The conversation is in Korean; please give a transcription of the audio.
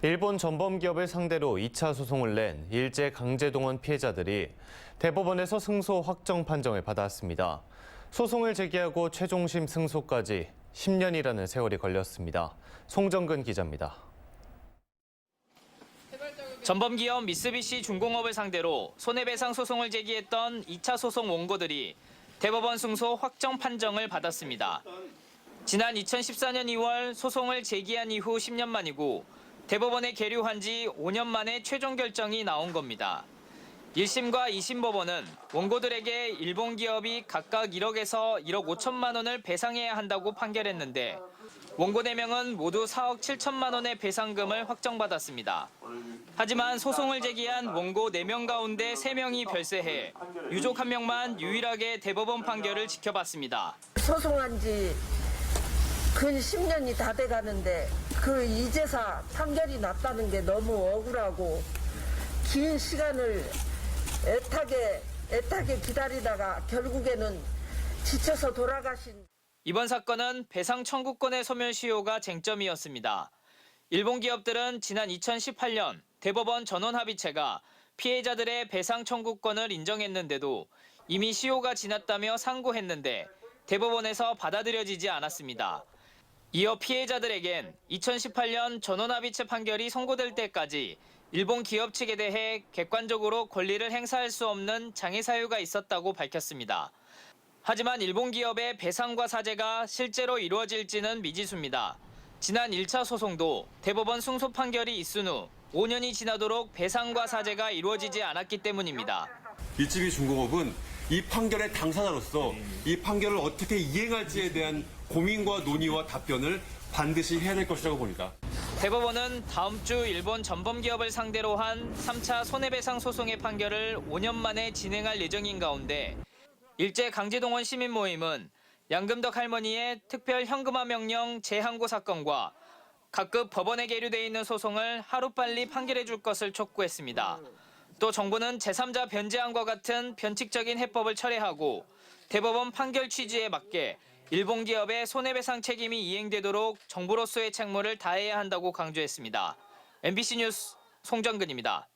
일본 전범기업을 상대로 2차 소송을 낸 일제 강제동원 피해자들이 대법원에서 승소 확정 판정을 받았습니다. 소송을 제기하고 최종심 승소까지 10년이라는 세월이 걸렸습니다. 송정근 기자입니다. 전범기업 미쓰비시 중공업을 상대로 손해배상 소송을 제기했던 2차 소송 원고들이 대법원 승소 확정 판정을 받았습니다. 지난 2014년 2월 소송을 제기한 이후 10년 만이고 대법원에 계류한 지 5년 만에 최종 결정이 나온 겁니다. 1심과 2심 법원은 원고들에게 일본 기업이 각각 1억에서 1억 5천만 원을 배상해야 한다고 판결했는데 원고 4명은 모두 4억 7천만 원의 배상금을 확정받았습니다. 하지만 소송을 제기한 원고 4명 가운데 3명이 별세해 유족 1명만 유일하게 대법원 판결을 지켜봤습니다. 소송한 지 근 10년이 다 돼가는데 그 이제사 판결이 났다는 게 너무 억울하고 긴 시간을 애타게 기다리다가 결국에는 지쳐서 돌아가신. 이번 사건은 배상 청구권의 소멸시효가 쟁점이었습니다. 일본 기업들은 지난 2018년 대법원 전원합의체가 피해자들의 배상 청구권을 인정했는데도 이미 시효가 지났다며 상고했는데 대법원에서 받아들여지지 않았습니다. 이어 피해자들에겐 2018년 전원합의체 판결이 선고될 때까지 일본 기업 측에 대해 객관적으로 권리를 행사할 수 없는 장애 사유가 있었다고 밝혔습니다. 하지만 일본 기업의 배상과 사죄가 실제로 이루어질지는 미지수입니다. 지난 1차 소송도 대법원 승소 판결이 있은 후 5년이 지나도록 배상과 사죄가 이루어지지 않았기 때문입니다. 미쓰비시 중공업은 이 판결의 당사자로서 이 판결을 어떻게 이행할지에 대한 고민과 논의와 답변을 반드시 해야 될 것이라고 봅니다. 대법원은 다음 주 일본 전범기업을 상대로 한 3차 손해배상 소송의 판결을 5년 만에 진행할 예정인 가운데 일제 강제동원 시민 모임은 양금덕 할머니의 특별 현금화 명령 재항고 사건과 각급 법원에 계류돼 있는 소송을 하루빨리 판결해 줄 것을 촉구했습니다. 또 정부는 제3자 변제안과 같은 변칙적인 해법을 철회하고 대법원 판결 취지에 맞게 일본 기업의 손해배상 책임이 이행되도록 정부로서의 책무를 다해야 한다고 강조했습니다. MBC 뉴스 송정근입니다.